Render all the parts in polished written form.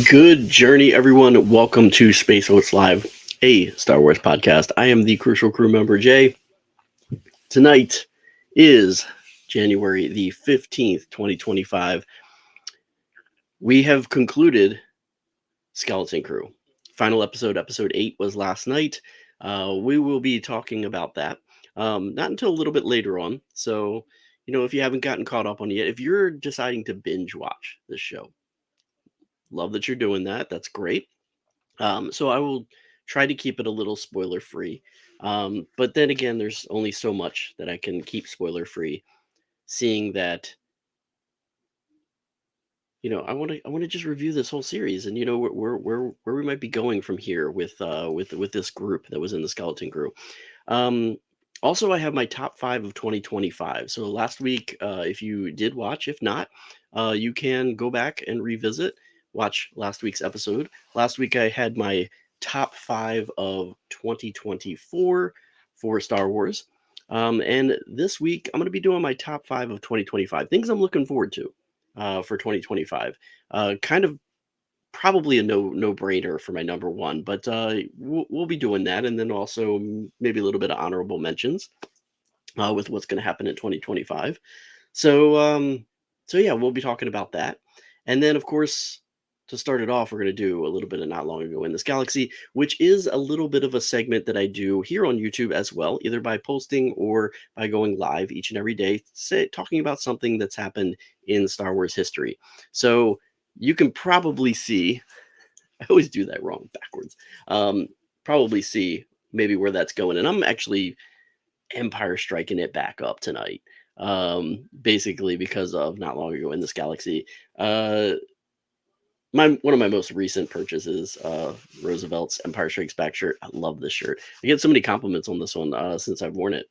Good journey, everyone. Welcome to Space Oats Live, a Star Wars podcast. I am the Crucial Crew member, Jay. Tonight is January the 15th, 2025. We have concluded Skeleton Crew. Final episode, episode 8, was last night. We will be talking about that not until a little bit later on. So, if you haven't gotten caught up on it yet, if you're deciding to binge watch this show, love that you're doing that. That's great. So I will try to keep it a little spoiler free. But then again, there's only so much that I can keep spoiler free, seeing that I want to just review this whole series and where we might be going from here with this group that was in the Skeleton Crew. Um, Also, I have my top 5 of 2025. So last week, if you did watch, if not, you can go back and revisit, watch last week's episode. Last week, I had my top 5 of 2024 for Star Wars. And this week, I'm going to be doing my top 5 of 2025, things I'm looking forward to for 2025. Kind of probably a no-brainer for my number one, but we'll be doing that, and then also maybe a little bit of honorable mentions with what's going to happen in 2025. So yeah, we'll be talking about that, and then of course, to start it off, we're going to do a little bit of Not Long Ago in this Galaxy, which is a little bit of a segment that I do here on YouTube as well, either by posting or by going live each and every day, talking about something that's happened in Star Wars history. So you can probably see, I always do that wrong, backwards. Probably see maybe where that's going. And I'm actually Empire striking it back up tonight, basically because of Not Long Ago in this Galaxy. One of my most recent purchases, Roosevelt's Empire Strikes Back shirt. I love this shirt. I get so many compliments on this one since I've worn it.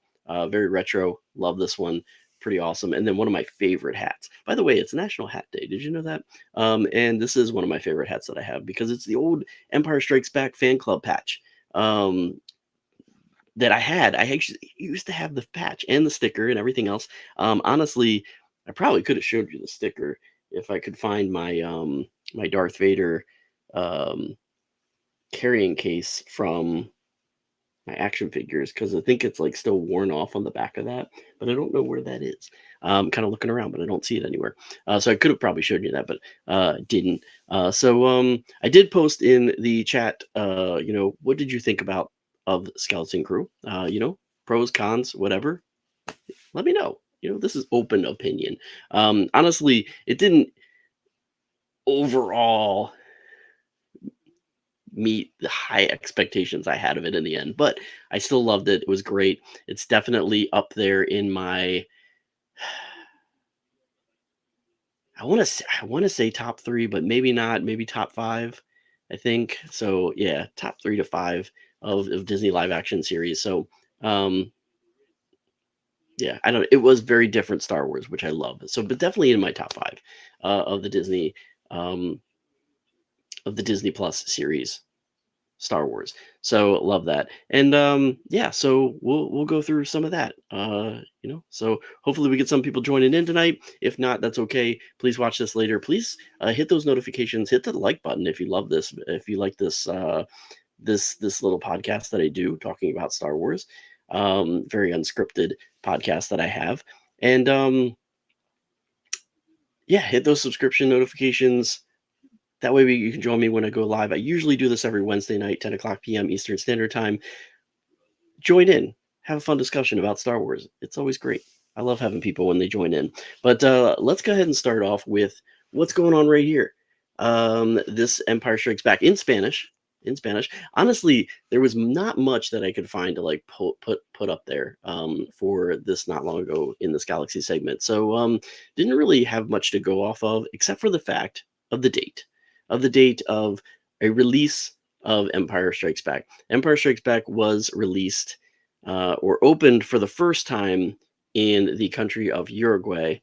Very retro. Love this one. Pretty awesome. And then one of my favorite hats. By the way, it's National Hat Day. Did you know that? And this is one of my favorite hats that I have because it's the old Empire Strikes Back fan club patch that I had. I actually used to have the patch and the sticker and everything else. Honestly, I probably could have showed you the sticker if I could find my my Darth Vader carrying case from my action figures, because I think it's like still worn off on the back of that, but I don't know where that is. Kind of looking around, but I don't see it anywhere. So I could have probably showed you that, but didn't. So I did post in the chat. What did you think of Skeleton Crew? Pros, cons, whatever. Let me know. This is open opinion. Honestly, it didn't overall meet the high expectations I had of it in the end, but I still loved it. It was great. It's definitely up there in my I want to say top 3, but maybe not, maybe top 5, I think. So yeah, top 3 to 5 of Disney live action series. So yeah, I don't. It was very different Star Wars, which I love. So, but definitely in my top 5 of the Disney Plus series, Star Wars. So love that. And yeah, so we'll go through some of that. So hopefully we get some people joining in tonight. If not, that's okay. Please watch this later. Please hit those notifications. Hit the like button if you love this. If you like this this little podcast that I do talking about Star Wars. Very unscripted podcast that I have. And yeah, hit those subscription notifications. That way you can join me when I go live. I usually do this every Wednesday night, 10 o'clock p.m. Eastern Standard Time. Join in. Have a fun discussion about Star Wars. It's always great. I love having people when they join in. But let's go ahead and start off with what's going on right here. This Empire Strikes Back in Spanish. Honestly, there was not much that I could find to like put up there for this Not Long Ago in this Galaxy segment. So didn't really have much to go off of, except for the fact of the date of a release of Empire Strikes Back. Empire Strikes Back was released or opened for the first time in the country of Uruguay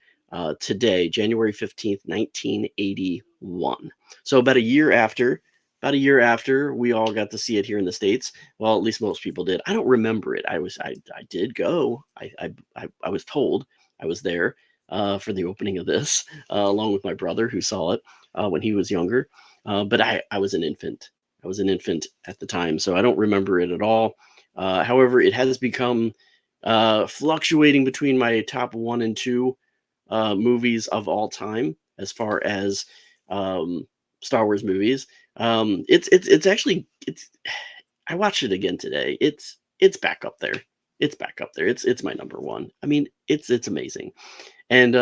today, January 15th, 1981. So about a year after we all got to see it here in the States. Well, at least most people did. I don't remember it. I did go. I was told I was there. for the opening of this, along with my brother who saw it when he was younger. But I was an infant. I was an infant at the time, so I don't remember it at all. However, it has become fluctuating between my top one and two movies of all time as far as um, Star Wars movies. It's actually it's. I watched it again today. It's back up there. It's back up there. It's my number one. I mean, it's amazing. And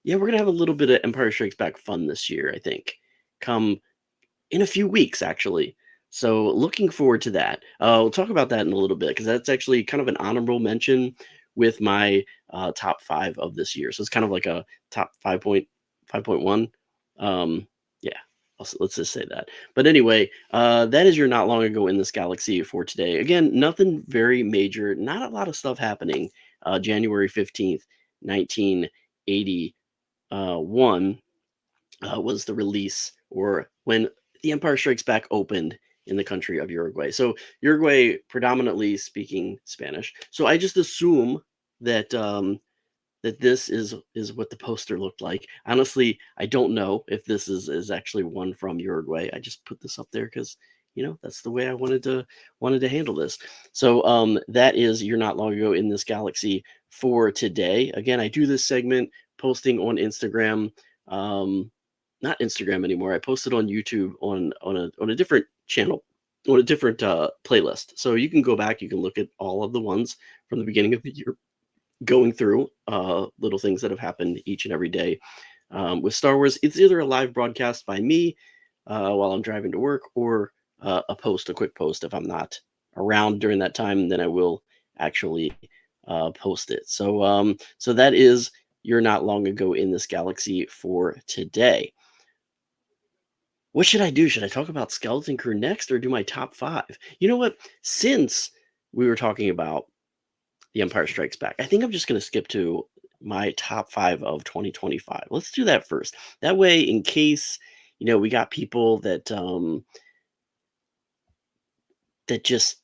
yeah, we're gonna have a little bit of Empire Strikes Back fun this year. I think come in a few weeks actually. So looking forward to that. We'll talk about that in a little bit because that's actually kind of an honorable mention with my top five of this year. So it's kind of like a top 5.5.1. Yeah, let's just say that. But anyway, that is your not long ago in this galaxy for today. Again, nothing very major, not a lot of stuff happening. January 15th, 1981 was the release, or when The Empire Strikes Back opened in the country of Uruguay. So Uruguay predominantly speaking Spanish. So I just assume that that this is what the poster looked like. Honestly, I don't know if this is actually one from Uruguay. I just put this up there because that's the way I wanted to handle this. So that is You're Not Long Ago in This Galaxy for today. Again, I do this segment posting on Instagram. Not Instagram anymore. I posted on YouTube on a different channel, on a different playlist. So you can go back, you can look at all of the ones from the beginning of the year, going through little things that have happened each and every day with Star Wars. It's either a live broadcast by me while I'm driving to work, or a quick post. If I'm not around during that time, then I will actually post it. So that is You're Not Long Ago in This Galaxy for today. What should I do? Should I talk about Skeleton Crew next or do my top five? You know what? Since we were talking about The Empire Strikes Back, I think I'm just going to skip to my top five of 2025. Let's do that first. That way, in case we got people that just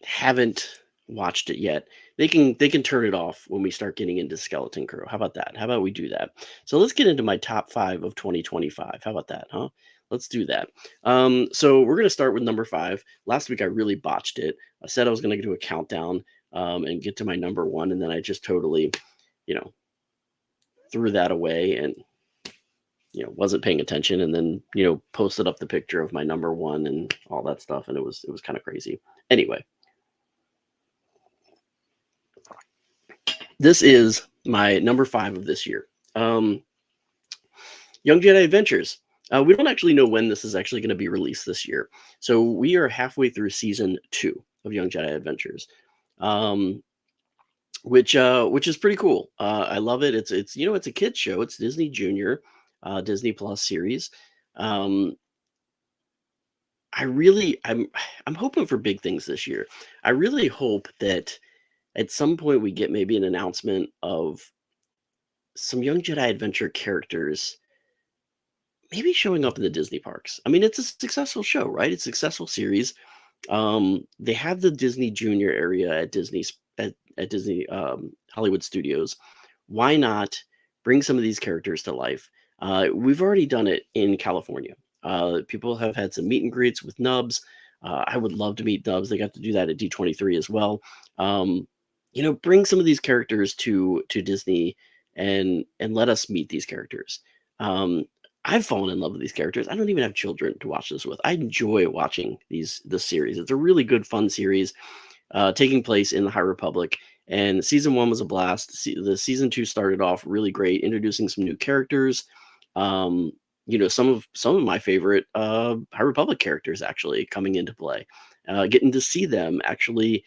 haven't watched it yet, they can turn it off when we start getting into Skeleton Crew. How about that? How about we do that? So let's get into my top five of 2025. How about that, huh? Let's do that. So we're gonna start with number five. Last week I really botched it. I said I was gonna do a countdown and get to my number one, and then I just totally, threw that away and wasn't paying attention, and then posted up the picture of my number one and all that stuff, and it was kind of crazy. Anyway, this is my number five of this year. Young Jedi Adventures. We don't actually know when this is actually going to be released this year. So we are halfway through season 2 of Young Jedi Adventures, which is pretty cool. I love it. It's it's a kids show. It's Disney Junior, Disney Plus series. I'm hoping for big things this year. I really hope that at some point we get maybe an announcement of some Young Jedi Adventure characters maybe showing up in the Disney parks. I mean, it's a successful show, right? It's a successful series. They have the Disney Junior area at Disney Hollywood Studios. Why not bring some of these characters to life? We've already done it in California. People have had some meet and greets with Nubs. I would love to meet Nubs. They got to do that at D23 as well. Bring some of these characters to Disney and let us meet these characters. I've fallen in love with these characters. I don't even have children to watch this with. I enjoy watching this series. It's a really good, fun series taking place in the High Republic. And season 1 was a blast. The season 2 started off really great, introducing some new characters. Some of my favorite High Republic characters actually coming into play. Getting to see them actually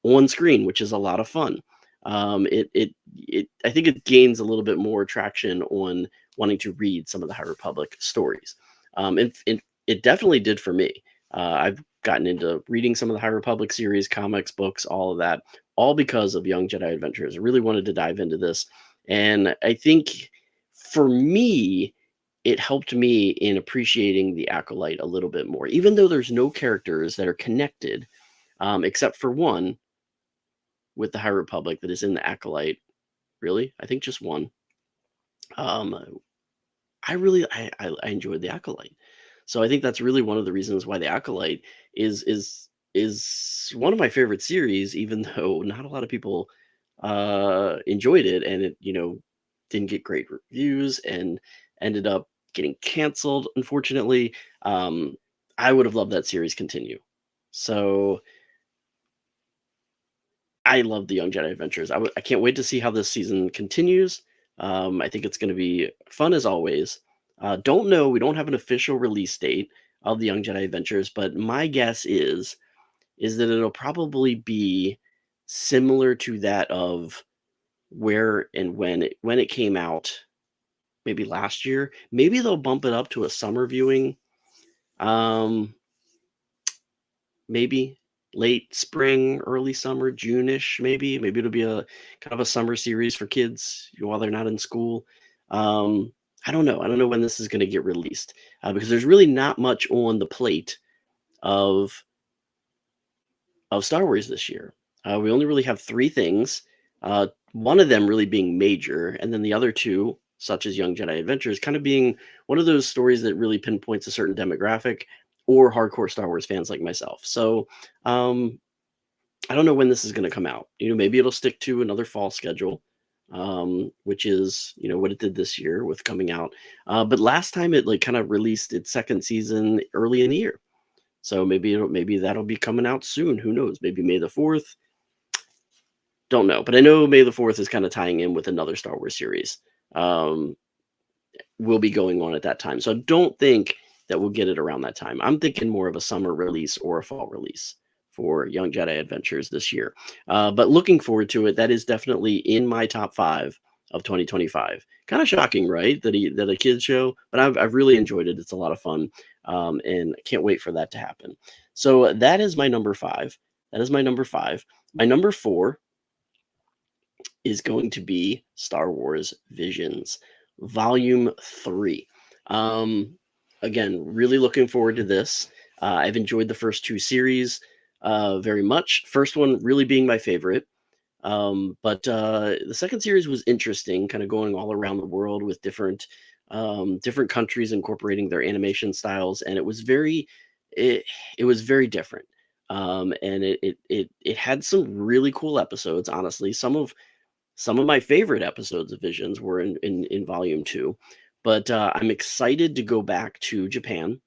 on screen, which is a lot of fun. I think it gains a little bit more traction on wanting to read some of the High Republic stories. And it definitely did for me. I've gotten into reading some of the High Republic series, comics, books, all of that, all because of Young Jedi Adventures. I really wanted to dive into this. And I think for me, it helped me in appreciating the Acolyte a little bit more, even though there's no characters that are connected, except for one with the High Republic that is in the Acolyte. Really? I think just one. Um, I really I enjoyed The Acolyte. So I think that's really one of the reasons why The Acolyte is one of my favorite series, even though not a lot of people enjoyed it, and it didn't get great reviews and ended up getting canceled, unfortunately. Um, I would have loved that series continue. So I love the Young Jedi Adventures. I can't wait to see how this season continues. I think it's going to be fun as always. Don't know. We don't have an official release date of the Young Jedi Adventures, but my guess is that it'll probably be similar to that of where and when it came out, maybe last year. Maybe they'll bump it up to a summer viewing. Um, Maybe late spring, early summer, June-ish, maybe. Maybe it'll be a kind of a summer series for kids while they're not in school. Um, I don't know. I don't know when this is going to get released because there's really not much on the plate of Star Wars this year. We only really have three things. One of them really being major, and then the other two, such as Young Jedi Adventures, kind of being one of those stories that really pinpoints a certain demographic or hardcore Star Wars fans like myself. So um, I don't know when this is going to come out. Maybe it'll stick to another fall schedule, which is what it did this year with coming out. But last time it like kind of released its second season early in the year. So maybe that'll be coming out soon. Who knows? Maybe May the 4th. Don't know, but I know May the 4th is kind of tying in with another Star Wars series. Um, will be going on at that time. So I don't think that we'll get it around that time. I'm thinking more of a summer release or a fall release for Young Jedi Adventures this year. But looking forward to it. That is definitely in my top 5 of 2025. Kind of shocking, right? That a kids show, but I've really enjoyed it. It's a lot of fun, and I can't wait for that to happen. So that is my number 5. That is my number 5. My number 4 is going to be Star Wars Visions, Volume 3. Um, Again, really looking forward to this. I've enjoyed the first two series very much. First one really being my favorite. But the second series was interesting, kind of going all around the world with different countries incorporating their animation styles, and it, it was very different. And it had some really cool episodes. Honestly, some of my favorite episodes of Visions were in Volume 2, but I'm excited to go back to Japan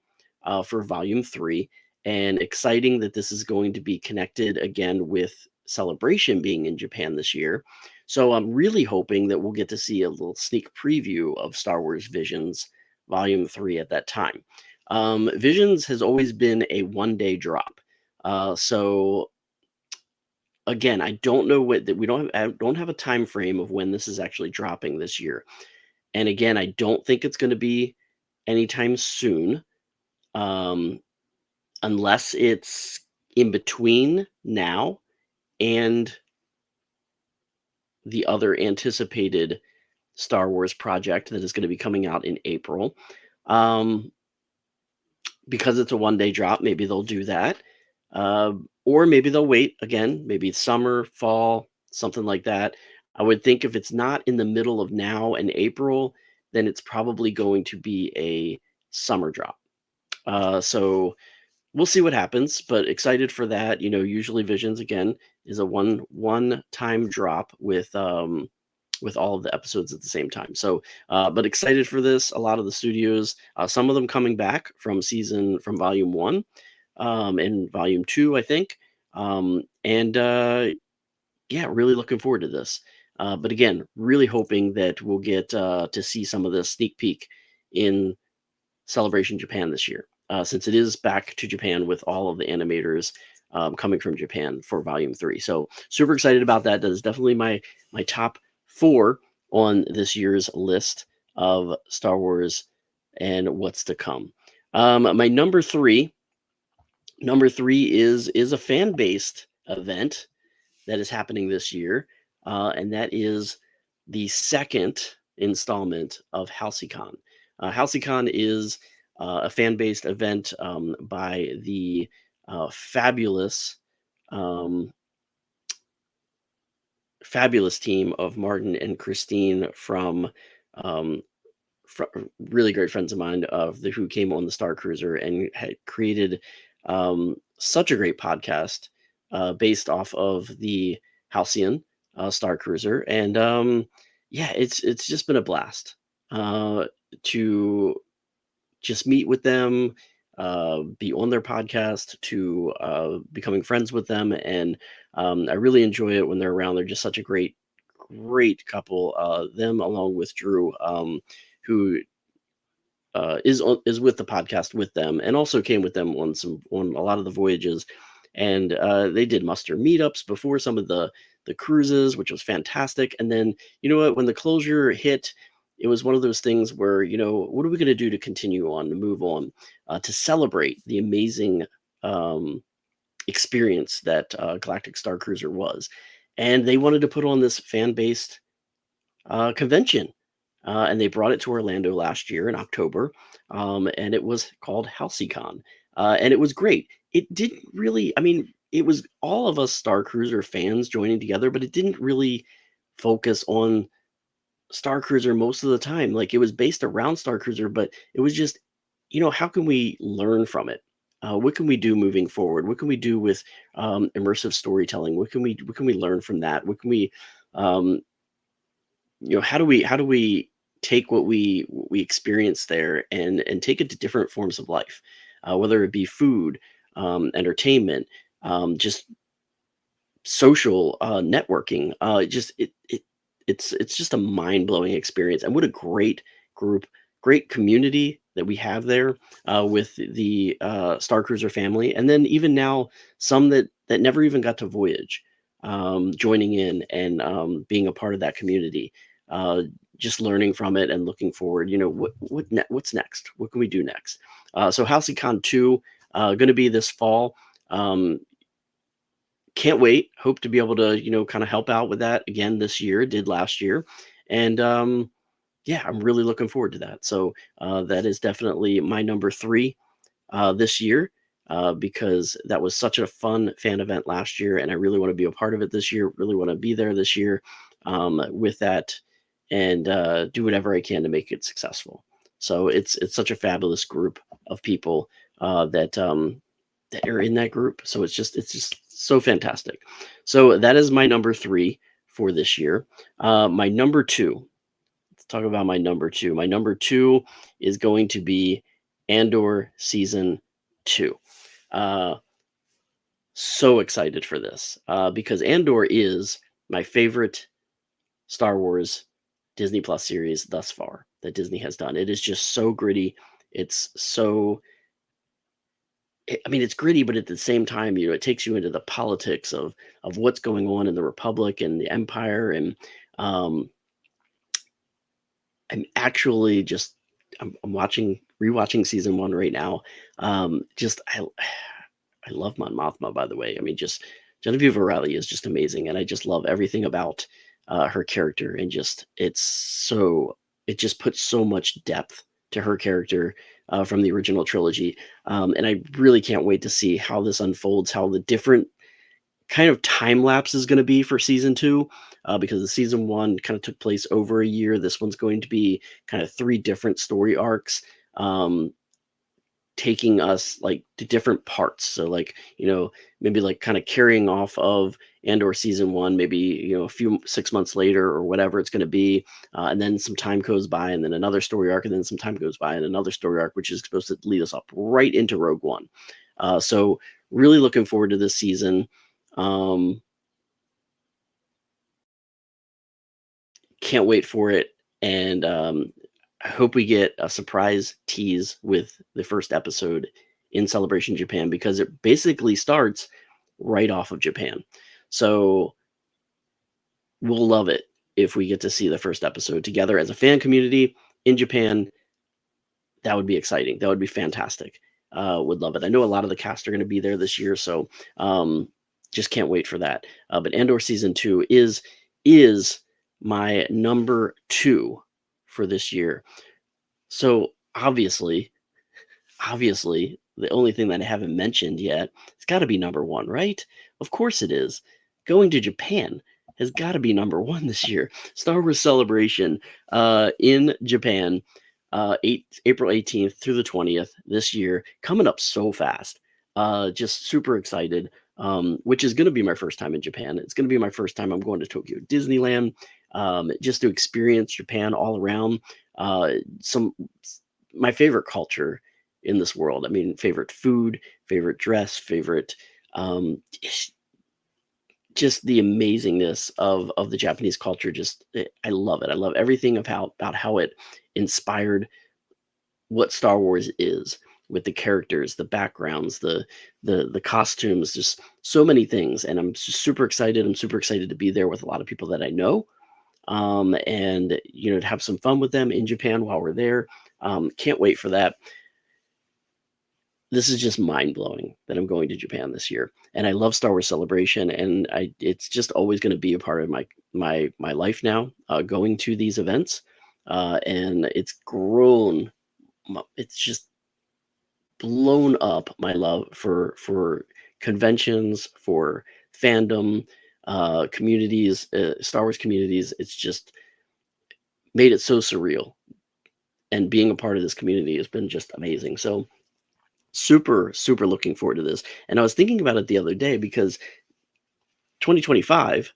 for Volume 3, and exciting that this is going to be connected again with Celebration being in Japan this year. So I'm really hoping that we'll get to see a little sneak preview of Star Wars Visions Volume 3 at that time. Visions has always been a one-day drop. So again, I don't know what that we don't have a time frame of when this is actually dropping this year. And again, I don't think it's going to be anytime soon, um, unless it's in between now and the other anticipated Star Wars project that is going to be coming out in April. Um, because it's a one-day drop, maybe they'll do that. Or maybe they'll wait again, maybe it's summer, fall, something like that. I would think if it's not in the middle of now and April, then it's probably going to be a summer drop. So we'll see what happens, but excited for that. Usually Visions again is a one time drop with all of the episodes at the same time. So, but excited for this. A lot of the studios, some of them coming back from Volume 1 and Volume 2, I think. And Yeah, really looking forward to this. But again, really hoping that we'll get to see some of this sneak peek in Celebration Japan this year, since it is back to Japan with all of the animators coming from Japan for Volume 3. So super excited about that. That is definitely my top 4 on this year's list of Star Wars and what's to come. My number 3 is a fan based event that is happening this year, and that is the second installment of HalcyCon. HalcyCon is a fan-based event by the fabulous, um, fabulous team of Martin and Christine from um, really great friends of mine who came on the Star Cruiser and had created such a great podcast based off of the Halcyon Star Cruiser, and yeah, it's just been a blast to just meet with them, be on their podcast, to becoming friends with them, and I really enjoy it when they're around. They're just such a great couple. Them along with Drew, who is with the podcast with them, and also came with them on a lot of the voyages, and they did muster meetups before some of the cruises, which was fantastic. And then you know what, when the closure hit, it was one of those things where, what are we going to do to continue on, to move on, to celebrate the amazing um, experience that Galactic Star Cruiser was. And they wanted to put on this fan based convention. And they brought it to Orlando last year in October, and it was called HalcyCon, and it was great. It didn't really, I mean, it was all of us Star Cruiser fans joining together, but it didn't really focus on Star Cruiser most of the time. Like, it was based around Star Cruiser, but it was just, how can we learn from it? What can we do moving forward? What can we do with immersive storytelling? What can we learn from that? What can we um, how do we take what we experience there and take it to different forms of life, whether it be food, entertainment, just social networking, just it's just a mind-blowing experience. And what a great group, great community that we have there, with the Star Cruiser family, and then even now some that never even got to voyage, joining in and being a part of that community, uh, just learning from it and looking forward. What's next? What can we do next? So HalcyCon 2, going to be this fall. Um, can't wait. Hope to be able to, kind of help out with that again this year. Did last year, and yeah, I'm really looking forward to that. So that is definitely my number three this year, because that was such a fun fan event last year, and I really want to be a part of it this year. Really want to be there this year with that, and do whatever I can to make it successful. So it's such a fabulous group of people that are in that group. So it's just so fantastic. So that is my number three for this year. My number two. Let's talk about my number two. My number two is going to be Andor season two. Uh, so excited for this because Andor is my favorite Star Wars Disney Plus series thus far that Disney has done. It is just so gritty. It's so, I mean, it's gritty, but at the same time, it takes you into the politics of what's going on in the Republic and the Empire, and um, I'm actually just I'm watching rewatching season one right now. Just I love Mon Mothma, by the way. I mean, just Genevieve O'Reilly is just amazing, and I just love everything about her character, and just it just puts so much depth to her character from the original trilogy, and I really can't wait to see how this unfolds, how the different kind of time lapse is going to be for season two, because the season one kind of took place over a year. This one's going to be kind of three different story arcs, um, taking us like to different parts. So like, maybe like kind of carrying off of Andor season one, maybe, a few 6 months later or whatever it's going to be. And then some time goes by, and then another story arc, and then some time goes by and another story arc, which is supposed to lead us up right into Rogue One. So really looking forward to this season. Um, can't wait for it. And I hope we get a surprise tease with the first episode in Celebration Japan, because it basically starts right off of Japan. So we'll love it if we get to see the first episode together as a fan community in Japan. That would be exciting. That would be fantastic. Would love it. I know a lot of the cast are going to be there this year, so just can't wait for that. But Andor season two is my number two for this year. So obviously, the only thing that I haven't mentioned yet, it's got to be number one, right? Of course it is. Going to Japan. has got to be number one this year. Star Wars Celebration in Japan, April 18th through the 20th this year, coming up so fast. Just super excited, which is going to be my first time in Japan. It's going to be my first time I'm going to Tokyo Disneyland, just to experience Japan all around. Some my favorite culture in this world. I mean, favorite food, favorite dress, favorite just the amazingness of the Japanese culture. I love it. I love everything about how it inspired what Star Wars is, with the characters, the backgrounds, the costumes, just so many things. And I'm just super excited. I'm super excited to be there with a lot of people that I know, and to have some fun with them in Japan while we're there. Can't wait for that. This is just mind blowing that I'm going to Japan this year, and I love Star Wars Celebration, and it's just always going to be a part of my life now. Going to these events, and it's grown. It's just blown up my love for conventions, for fandom, communities, Star Wars communities. It's just made it so surreal, and being a part of this community has been just amazing. So super, super looking forward to this. And I was thinking about it the other day because 2025,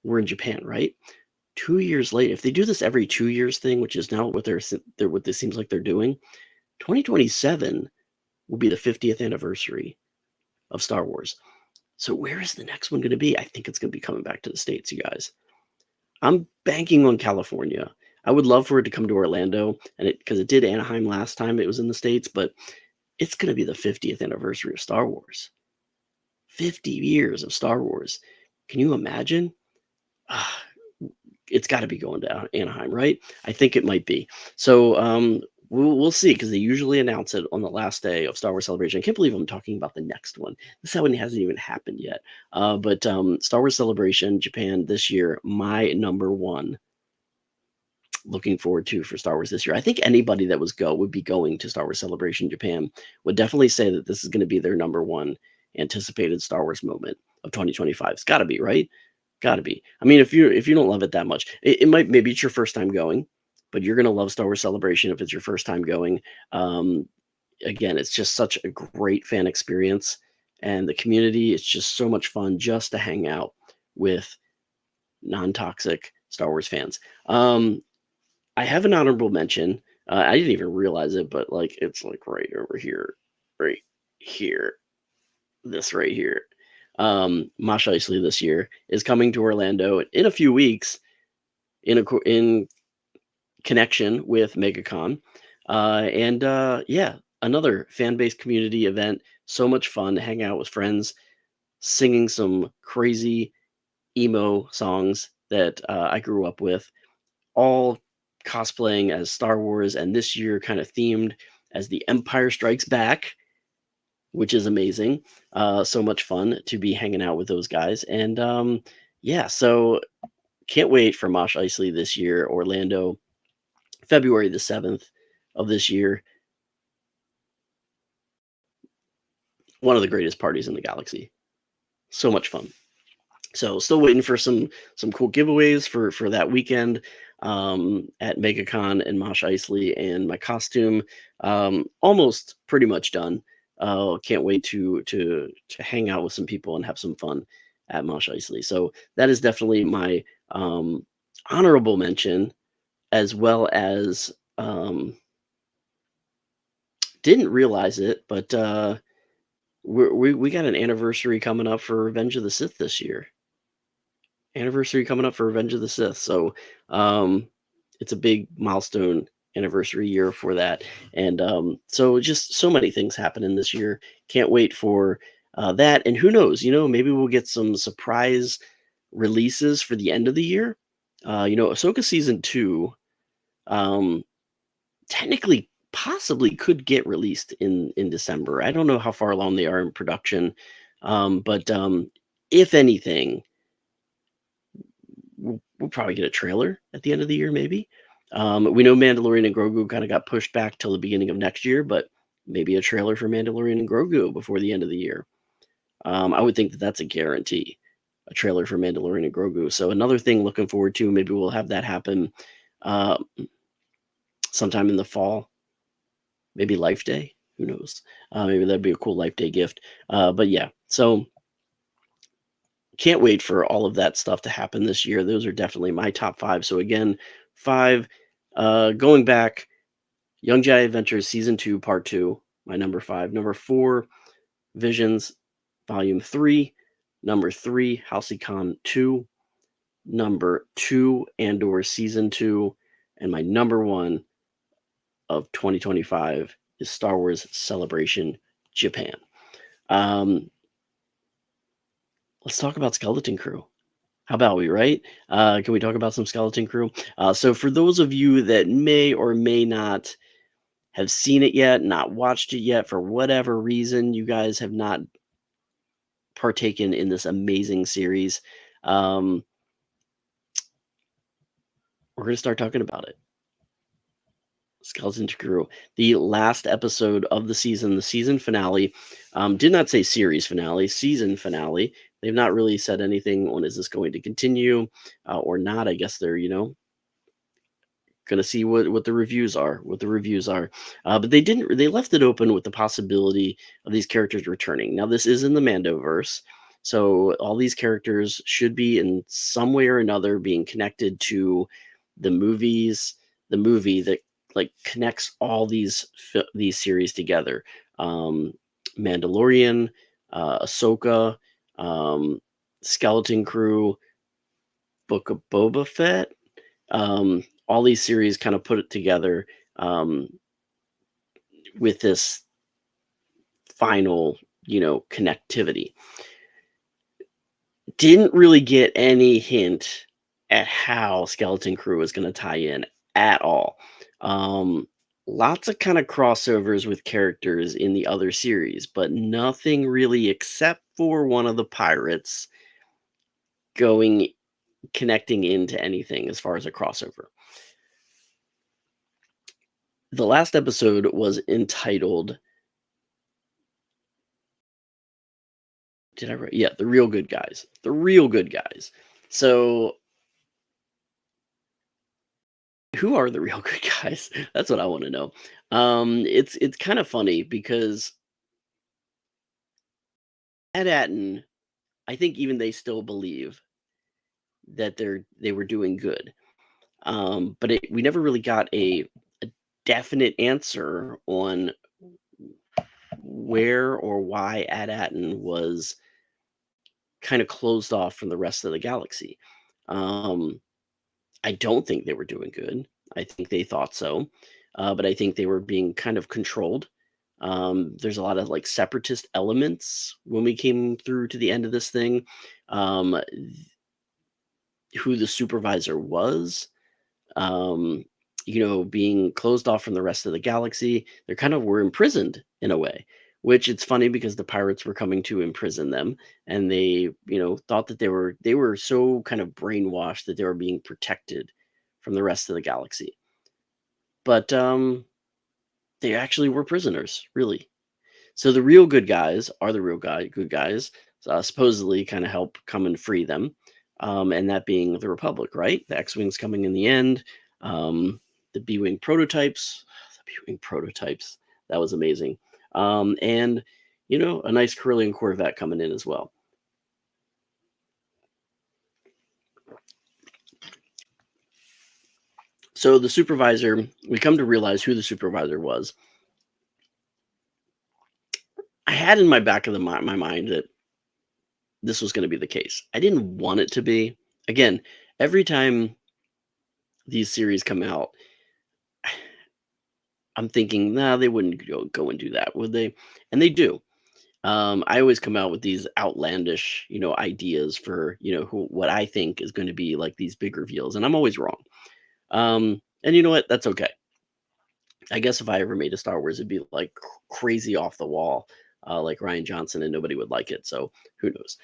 we're in Japan, right? 2 years later, if they do this every 2 years thing, which is now what this seems like they're doing, 2027 will be the 50th anniversary of Star Wars. So where is the next one going to be? I think it's going to be coming back to the States, you guys. I'm banking on California. I would love for it to come to Orlando, and because it did Anaheim last time it was in the States, but it's going to be the 50th anniversary of Star Wars. 50 years of Star Wars. Can you imagine? Ah, it's got to be going to Anaheim, right? I think it might be. So we'll see, because they usually announce it on the last day of Star Wars Celebration. I can't believe I'm talking about the next one. This one hasn't even happened yet. But Star Wars Celebration Japan this year, my number one. Looking forward to for Star Wars this year. I think anybody that would be going to Star Wars Celebration Japan would definitely say that this is going to be their number one anticipated Star Wars moment of 2025. It's got to be, right? Got to be. I mean, if you don't love it that much, maybe it's your first time going, but you're going to love Star Wars Celebration if it's your first time going. Again, it's just such a great fan experience, and the community, it's just so much fun just to hang out with non-toxic Star Wars fans. I have an honorable mention. I didn't even realize it, but it's right over here, right here, this right here. Mos Eisley this year is coming to Orlando in a few weeks, in connection with MegaCon, and yeah, another fan-based community event. So much fun to hang out with friends, singing some crazy emo songs that I grew up with, all cosplaying as Star Wars, and this year kind of themed as The Empire Strikes Back, which is amazing. So much fun to be hanging out with those guys. And yeah, so can't wait for Mos Eisley this year, Orlando, February the 7th of this year. One of the greatest parties in the galaxy. So much fun. So still waiting for some cool giveaways for that weekend at MegaCon and Mos Eisley, and my costume almost pretty much done. Can't wait to hang out with some people and have some fun at Mos Eisley. So that is definitely my honorable mention, as well as didn't realize it, but we got an anniversary coming up for Revenge of the Sith this year. Anniversary coming up for Revenge of the Sith. So it's a big milestone anniversary year for that. And so just so many things happening this year. Can't wait for that. And who knows, maybe we'll get some surprise releases for the end of the year. Ahsoka season 2 technically possibly could get released in December. I don't know how far along they are in production. But if anything, we'll probably get a trailer at the end of the year, maybe. We know Mandalorian and Grogu kind of got pushed back till the beginning of next year, but maybe a trailer for Mandalorian and Grogu before the end of the year. I would think that that's a guarantee. a trailer for Mandalorian and Grogu. So another thing looking forward to. Maybe we'll have that happen uh, sometime in the fall. Maybe Life Day. Who knows? Maybe that'd be a cool Life Day gift. But yeah, so can't wait for all of that stuff to happen this year. Those are definitely my top five. So again, five, going back, Young Jedi Adventures Season 2, Part 2, my number five. Number four, Visions Volume 3. Number three, Halcyon 2. Number two, Andor Season 2. And my number one of 2025 is Star Wars Celebration Japan. Let's talk about Skeleton Crew. How about we, right? Can we talk about some Skeleton Crew? So for those of you that may or may not have seen it yet, not watched it yet, for whatever reason, you guys have not partaken in this amazing series, we're going to start talking about it. Skeleton Crew, the last episode of the season finale. Did not say series finale, season finale. They've not really said anything on is this going to continue or not. I guess they're, going to see what the reviews are, but they left it open with the possibility of these characters returning. Now this is in the Mandoverse, so all these characters should be in some way or another being connected to the movie that like connects all these series together. Mandalorian, Ahsoka, Skeleton Crew, Book of Boba Fett. All these series kind of put it together with this final, connectivity. Didn't really get any hint at how Skeleton Crew is going to tie in at all. Lots of kind of crossovers with characters in the other series, but nothing really except for one of the pirates connecting into anything as far as a crossover. The last episode was entitled, did I write? Yeah, The Real Good Guys. The Real Good Guys. So who are the real good guys? That's what I want to know. It's kind of funny because at Atten, I think even they still believe that they were doing good. But we never really got a definite answer on where or why Atten was kind of closed off from the rest of the galaxy. I don't think they were doing good. I think they thought so, but I think they were being kind of controlled. There's a lot of like separatist elements when we came through to the end of this thing. Who the supervisor was, being closed off from the rest of the galaxy. They kind of were imprisoned in a way, which it's funny because the pirates were coming to imprison them, and they, thought that they were so kind of brainwashed that they were being protected from the rest of the galaxy. But they actually were prisoners, really. So the real good guys are the good guys, supposedly kind of help come and free them. And that being the Republic, right? The X-Wings coming in the end. The B-Wing prototypes. The B-Wing prototypes. That was amazing. And, a nice Corellian Corvette coming in as well. So the supervisor, we come to realize who the supervisor was. I had in my back of my mind that this was going to be the case. I didn't want it to be. Again, every time these series come out, I'm thinking, nah, they wouldn't go and do that, would they? And they do. I always come out with these outlandish, ideas for, what I think is going to be like these big reveals, and I'm always wrong. And you know what? That's okay. I guess if I ever made a Star Wars, it'd be like crazy off the wall, like Rian Johnson, and nobody would like it. So who knows?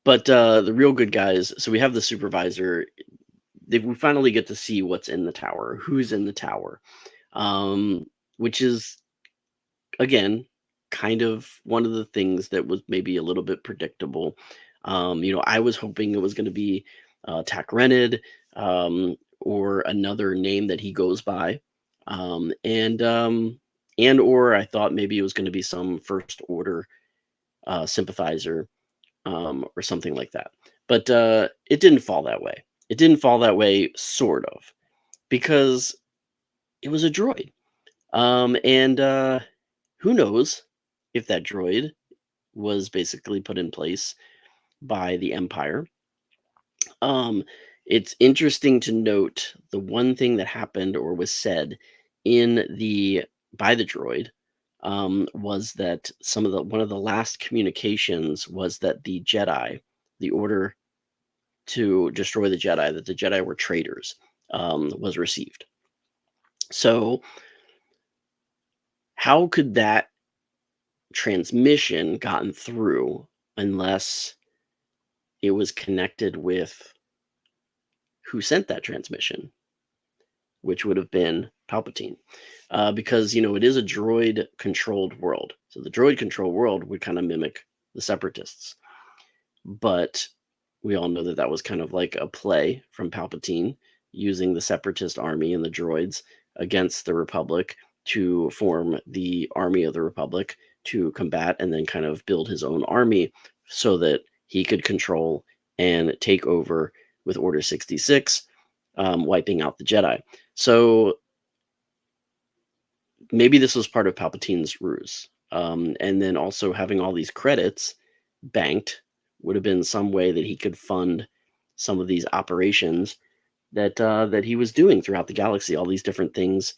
But the real good guys. So we have the supervisor. We finally get to see what's in the tower, who's in the tower, which is again kind of one of the things that was maybe a little bit predictable. I was hoping it was going to be Tak Renid, or another name that he goes by, and or I thought maybe it was going to be some First Order sympathizer, or something like that. But it didn't fall that way. It didn't fall that way, sort of, because it was a droid. And who knows if that droid was basically put in place by the Empire. Um, it's interesting to note the one thing that happened or was said in the by the droid, was that some of the one of the last communications was that the Jedi, the order to destroy the Jedi, that the Jedi were traitors, was received. So how could that transmission gotten through unless it was connected with who sent that transmission, which would have been Palpatine? Because it is a droid controlled world. So the droid controlled world would kind of mimic the separatists. But we all know that that was kind of like a play from Palpatine using the separatist army and the droids against the Republic to form the army of the Republic to combat and then kind of build his own army so that he could control and take over with Order 66, wiping out the Jedi. So maybe this was part of Palpatine's ruse. And then also having all these credits banked would have been some way that he could fund some of these operations that he was doing throughout the galaxy. All these different things,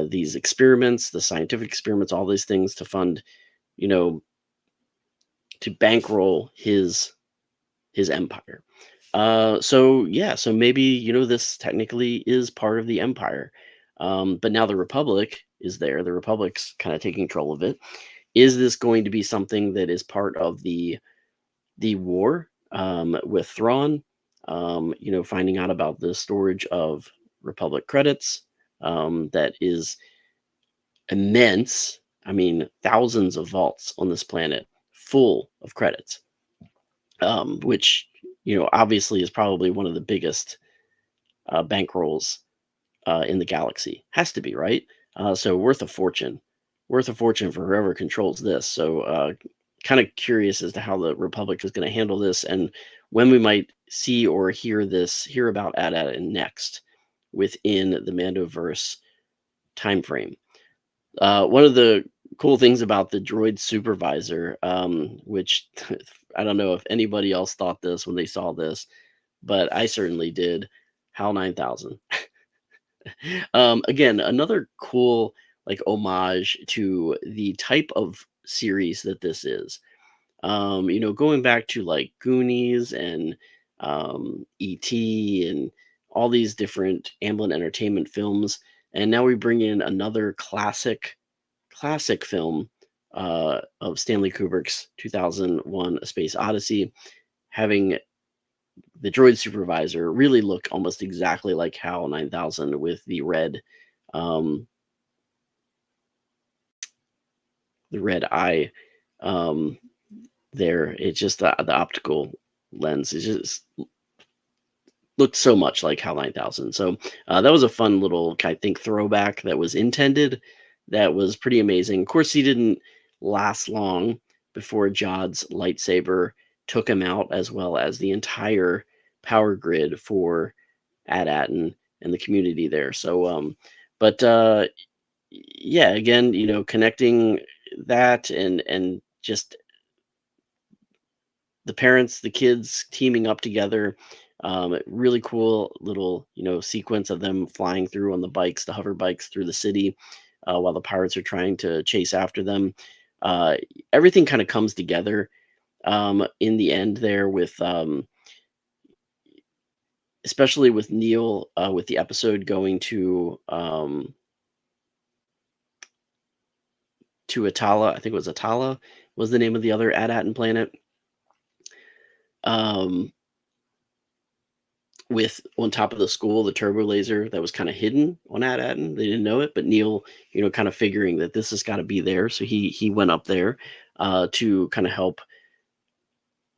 these experiments, the scientific experiments, all these things to fund, you know, to bankroll his empire. So yeah, so maybe this technically is part of the empire, but now the Republic is there. The Republic's kind of taking control of it. Is this going to be something that is part of the war, with Thrawn? Finding out about the storage of Republic credits, that is immense. I mean, thousands of vaults on this planet full of credits, which obviously is probably one of the biggest bankrolls in the galaxy. Has to be, right? So worth a fortune for whoever controls this. So kind of curious as to how the Republic is going to handle this and when we might see or hear about AT-AT next within the Mandoverse time frame. One of the cool things about the droid supervisor, which I don't know if anybody else thought this when they saw this, but I certainly did. HAL 9000. Again, another cool like homage to the type of series that this is. Going back to like Goonies and E.T. and all these different Amblin Entertainment films, and now we bring in another classic film of Stanley Kubrick's 2001: A Space Odyssey, having the droid supervisor really look almost exactly like HAL 9000 with um, the red eye, um, there. It's just the optical lens. It just looked so much like HAL 9000. So that was a fun little, I think, throwback that was intended. That was pretty amazing. Of course, he didn't last long before Jod's lightsaber took him out, as well as the entire power grid for AT-AT and the community there. So, but yeah, again, connecting that and just the parents, the kids teaming up together. Really cool little sequence of them flying through on the bikes, the hover bikes through the city, while the pirates are trying to chase after them. Everything kind of comes together in the end there with especially with Neil, with the episode going to Atala. I think it was Atala was the name of the other AT-AT planet. Um, with on top of the school, the turbo laser that was kind of hidden on At-Aten. They didn't know it, but Neil, kind of figuring that this has got to be there, so he went up there to kind of help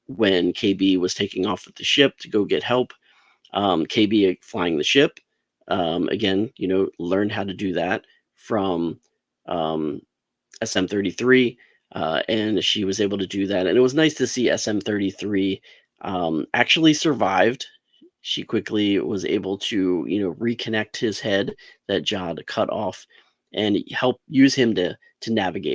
when KB was taking off with the ship to go get help. KB flying the ship, again, learned how to do that from um, SM-33, and she was able to do that. And it was nice to see SM-33 actually survived. She quickly was able to, reconnect his head that Jod cut off, and help use him to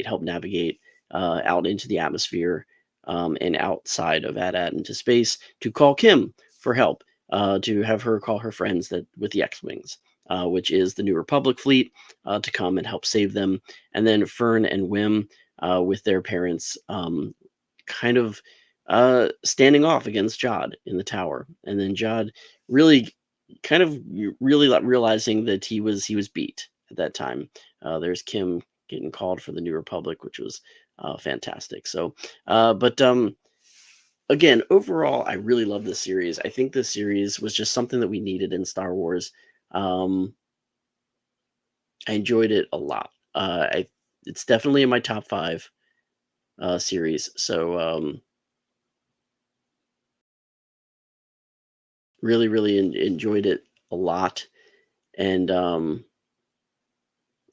help navigate out into the atmosphere, and outside of At into space, to call Kim for help, to have her call her friends that with the X-wings, which is the New Republic fleet, to come and help save them. And then Fern and Wim, with their parents, kind of standing off against Jod in the tower, and then Jod really kind of really realizing that he was beat at that time. There's Kim getting called for the New Republic, which was fantastic. So, but again, overall, I really love this series. I think this series was just something that we needed in Star Wars. I enjoyed it a lot. It's definitely in my top 5 series. So really, really enjoyed it a lot, and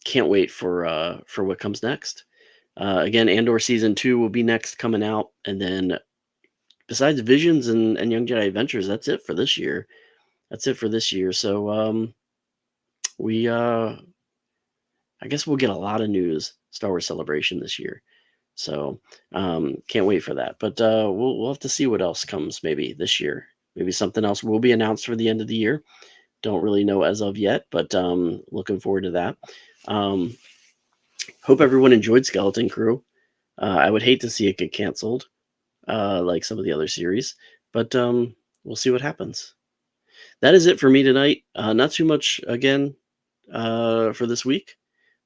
can't wait for what comes next. Again, Andor season 2 will be next coming out, and then besides Visions and Young Jedi Adventures, that's it for this year. That's it for this year. So we I guess we'll get a lot of news Star Wars Celebration this year. So can't wait for that. But we'll have to see what else comes maybe this year. Maybe something else will be announced for the end of the year. Don't really know as of yet, but looking forward to that. Hope everyone enjoyed Skeleton Crew. I would hate to see it get canceled, like some of the other series, but we'll see what happens. That is it for me tonight. Not too much again for this week,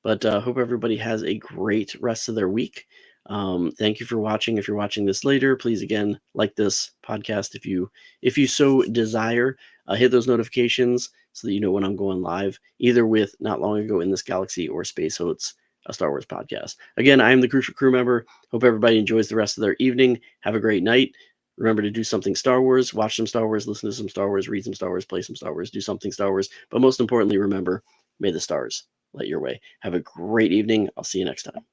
but hope everybody has a great rest of their week. Thank you for watching. If you're watching this later, please again like this podcast if you so desire. Hit those notifications so that you know when I'm going live, either with Not Long Ago in This Galaxy or Space Oats, a Star Wars podcast. Again, I am the Crucial Crew member. Hope everybody enjoys the rest of their evening. Have a great night. Remember to do something Star Wars, watch some Star Wars, listen to some Star Wars, read some Star Wars, play some Star Wars, do something Star Wars. But most importantly, remember, may the stars light your way. Have a great evening. I'll see you next time.